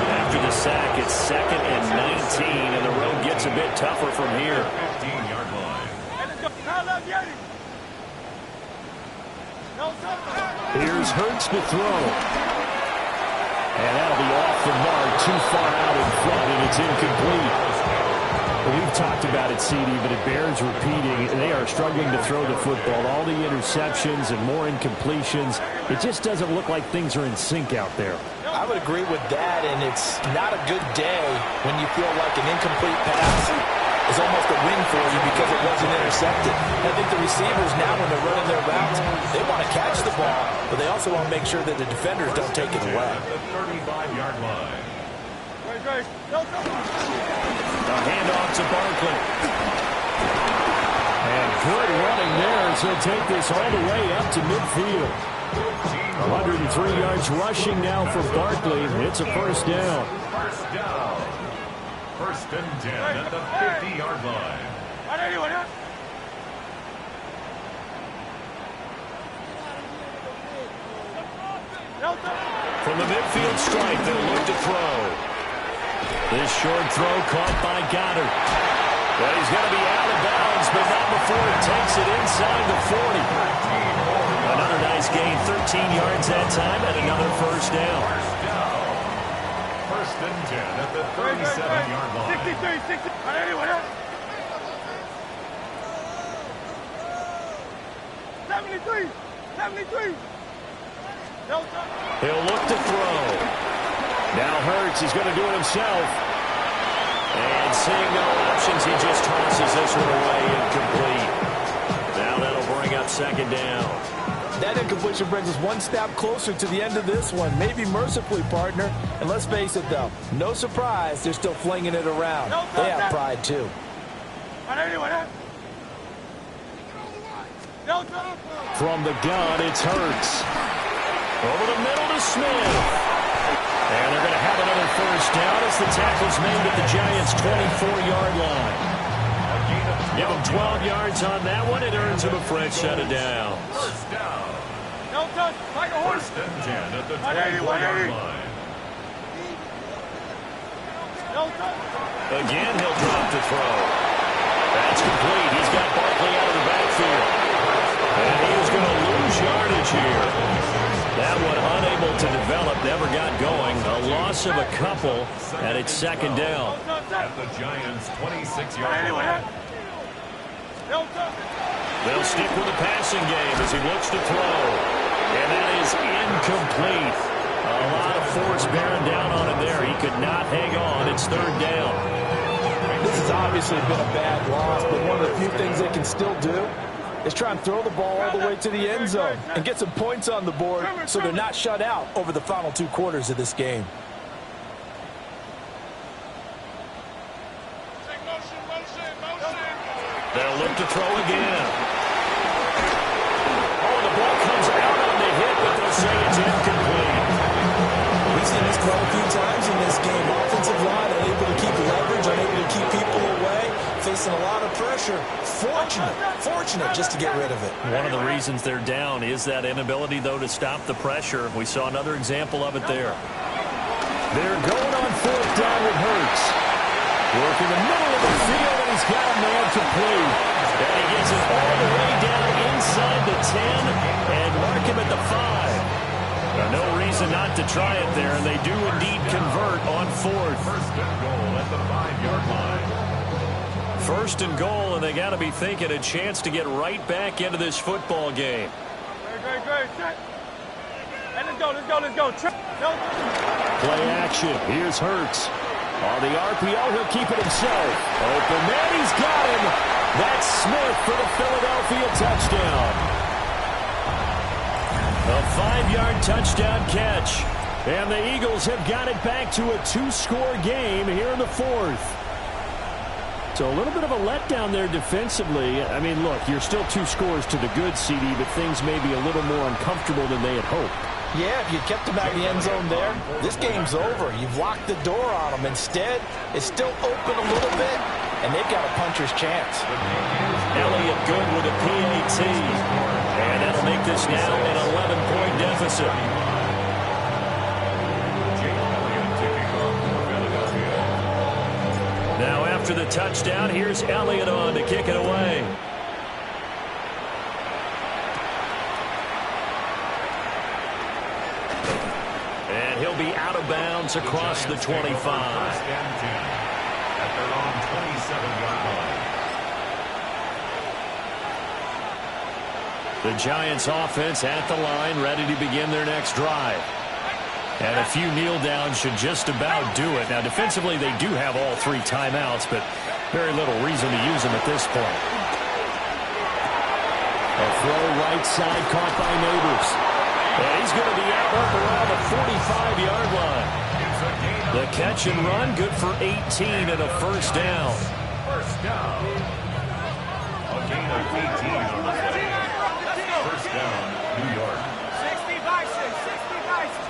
After the sack, it's 2nd and 19, and the road gets a bit tougher from here. 15-yard line. Here's Hurts to throw. And that'll be off the mark, too far out in front, and it's incomplete. We've talked about it, CD, but it bears repeating. They are struggling to throw the football. All the interceptions and more incompletions. It just doesn't look like things are in sync out there. I would agree with that, and it's not a good day when you feel like an incomplete pass is almost a win for you because it wasn't intercepted. I think the receivers now, when they're running their routes, they want to catch the ball, but they also want to make sure that the defenders don't take it away. The 35-yard line. A handoff to Barkley. And good running there as he'll take this all the way up to midfield. 103 yards rushing now for Barkley. It's a first down. First down. First and 10 at the 50-yard line. From the midfield stripe, they'll look to throw. This short throw caught by Goddard. Well, he's going to be out of bounds, but not before he takes it inside the 40. Another nice gain, 13 yards that time, and another first down. First and 10 at the 37-yard line. 73. He'll look to throw. Now Hurts, he's going to do it himself. And seeing no options, he just tosses this one away incomplete. Now that'll bring up second down. That incompletion brings us one step closer to the end of this one. Maybe mercifully, partner. And let's face it, though, no surprise, they're still flinging it around. They have pride, too. From the gun, it's Hurts. Over the middle to Smith. And they're going to have another first down as the tackle's made at the Giants' 24-yard line. Give them 12 yards on that one. It earns them a fresh set of downs. First down. First and 10 at the 24-yard line. Again, he'll drop to throw. That's complete. He's got Barkley out of the backfield. And he was going to lose yardage here. That one unable to develop, never got going. A loss of a couple, and it's second down. At the Giants' 26-yard line. They'll stick with the passing game as he looks to throw. And that is incomplete. A lot of force bearing down on him there. He could not hang on. It's third down. This has obviously been a bad loss, but one of the few things they can still do is try and throw the ball all the way to the end zone and get some points on the board so they're not shut out over the final 2 quarters of this game. They'll look to throw again. Oh, the ball comes out on the hit, but they'll say it's incomplete. We've seen this quite a few times in this game. Offensive line unable to keep leverage, unable to keep people away, facing a lot of pressure. Fortunate just to get rid of it. One of the reasons they're down is that inability, though, to stop the pressure. We saw another example of it there. They're going on fourth down with Hurts. Work in the middle of the field, and he's got a man complete. And he gets it all the way down inside the 10 and mark him at the 5. Now, no reason not to try it there, and they do indeed convert on fourth. First and goal at the 5-yard line. First and goal, and they got to be thinking a chance to get right back into this football game. Great. Hey, let's go. Play action. Here's Hurts. On the RPO, he'll keep it himself. Open man, he's got him. That's Smith for the Philadelphia touchdown. A 5-yard touchdown catch. And the Eagles have got it back to a 2-score game here in the fourth. So a little bit of a letdown there defensively. I mean, look, you're still 2 scores to the good, CD, but things may be a little more uncomfortable than they had hoped. Yeah, if you kept them out of the end zone there, this game's over. You've locked the door on them. Instead, it's still open a little bit, and they've got a puncher's chance. Elliott good with a PAT. And that'll make this now an 11-point deficit. Now after the touchdown, here's Elliott on to kick it away. And he'll be out of bounds across the 25. First and 10 at their own 27-yard line. The Giants offense at the line, ready to begin their next drive. And a few kneel downs should just about do it. Now, defensively, they do have all 3 timeouts, but very little reason to use them at this point. A throw right side caught by Neighbors. And he's going to be out up around the 45-yard line. The catch and run, good for 18 and a first down. First down. A gain of 18 on the play. First down, New York. 60 by 6, 60 by 6.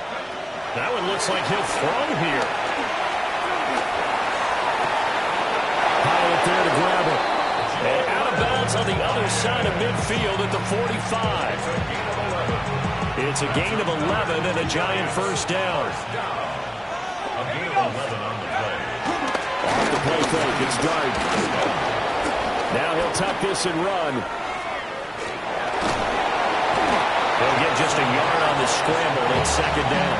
That one looks like he'll throw here. Pilot there to grab it. And out of bounds on the other side of midfield at the 45. It's a gain of 11 and a Giant first down. A gain of 11 on the play. Off the play fake, it's Dart. Now he'll tuck this and run. He'll get just a yard on the scramble and second down.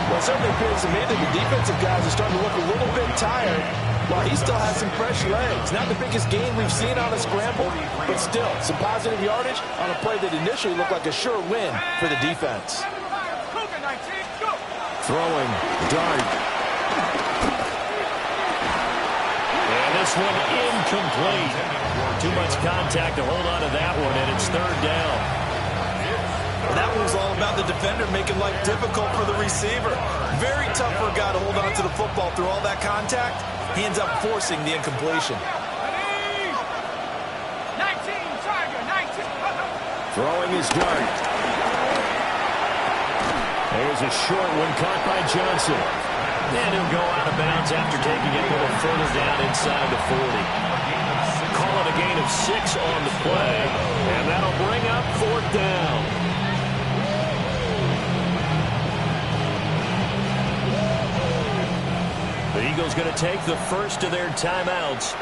Well, it certainly appears to me that the defensive guys are starting to look a little bit tired while he still has some fresh legs. Not the biggest gain we've seen on a scramble, but still some positive yardage on a play that initially looked like a sure win for the defense. Cougar 19, go. Throwing, Dart. And this one incomplete. Too much contact to hold on to that one, and it's third down. That one was all about the defender making life difficult for the receiver. Very tough for a guy to hold on to the football through all that contact. He ends up forcing the incompletion. 19, Tiger, 19. Throwing his Dart. There's a short one caught by Johnson. And he'll go out of bounds after taking it a little further down inside the 40. Call it a gain of 6 on the play. And that'll bring up fourth down. The Eagles going to take the first of their timeouts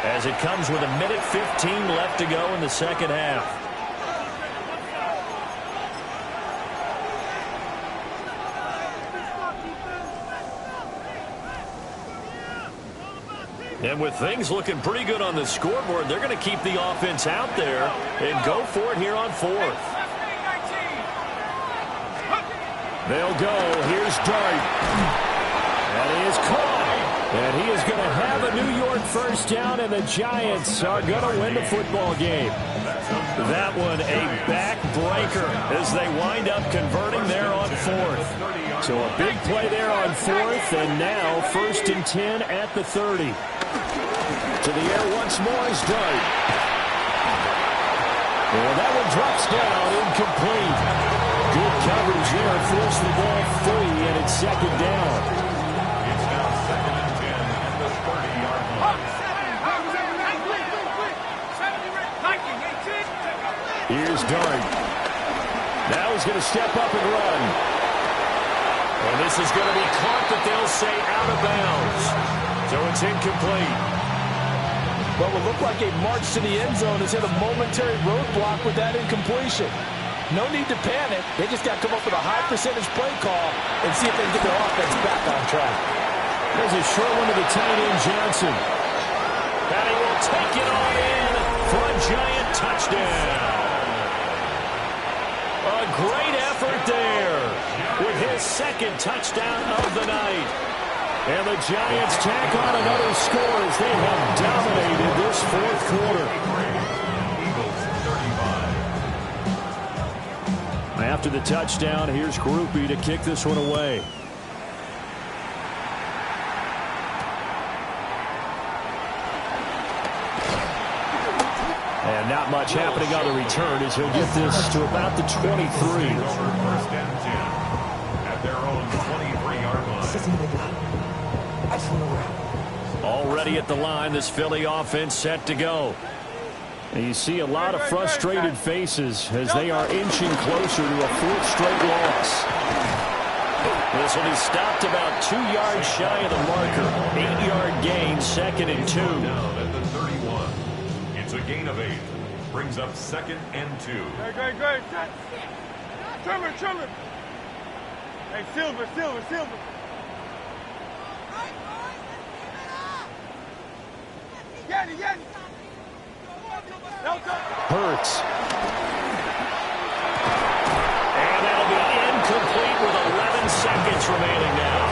as it comes with 1:15 left to go in the second half. And with things looking pretty good on the scoreboard, they're going to keep the offense out there and go for it here on fourth. They'll go. Here's Dart. And he is caught. And he is going to have a New York first down, and the Giants are going to win the football game. That one a backbreaker as they wind up converting there on fourth. So a big play there on fourth, and now first and 10 at the 30. To the air once more is Dart. And that one drops down, incomplete. Good coverage there, forced the ball free, and it's second down. It's now second and 10 at the 30-yard line. Here's Dart. Now he's going to step up and run. And this is going to be caught, but they'll say out of bounds. So it's incomplete. What will look like a march to the end zone has hit a momentary roadblock with that incompletion. No need to panic. They just got to come up with a high percentage play call and see if they can get their offense back on track. There's a short one to the tight end, Johnson. And he will take it all in for a Giant touchdown. A great effort there with his second touchdown of the night. And the Giants tack on another score as they have dominated this fourth quarter. Eagles 35. After the touchdown, here's Grupe to kick this one away. And not much happening on the return as he'll get this to about the 23. First and 10 at their own 23-yard line. Already at the line, this Philly offense set to go. And you see a lot of frustrated faces as they are inching closer to a fourth straight loss. This will be stopped about 2 yards shy of the marker. 8-yard gain, second and 2. Down at the 31. It's a gain of 8. Brings up second and 2. Great. Trimmer. Hey, Silver. Yanni. Hurts. And that'll be incomplete with 11 seconds remaining now.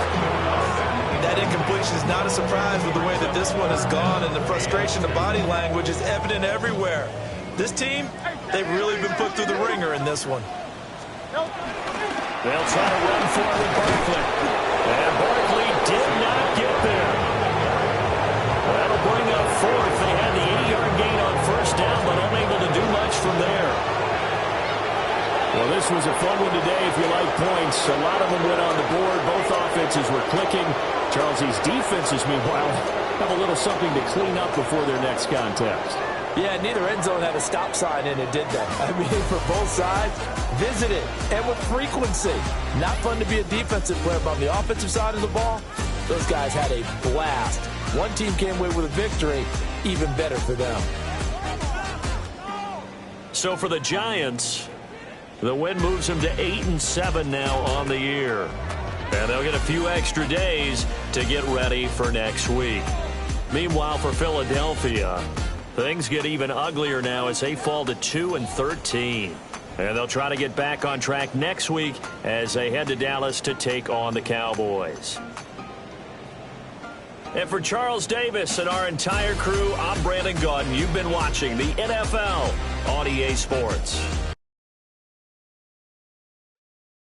That incompletion is not a surprise with the way that this one has gone, and the frustration, the body language is evident everywhere. This team, they've really been put through the ringer in this one. They'll try to run for it with Barkley. And Barkley did not get there. That'll bring up fourth. They had the 80-yard gain on first down, but unable to do much from there. Well, this was a fun one today if you like points. A lot of them went on the board. Both offenses were clicking. Charles's defenses, meanwhile, have a little something to clean up before their next contest. Yeah, neither end zone had a stop sign in it, did they? I mean, for both sides, visit it, and with frequency. Not fun to be a defensive player, but on the offensive side of the ball, those guys had a blast. One team came away with a victory, even better for them. So for the Giants, the win moves them to 8-7 now on the year. And they'll get a few extra days to get ready for next week. Meanwhile, for Philadelphia, things get even uglier now as they fall to 2-13. And they'll try to get back on track next week as they head to Dallas to take on the Cowboys. And for Charles Davis and our entire crew, I'm Brandon Gaudin. You've been watching the NFL on EA Sports.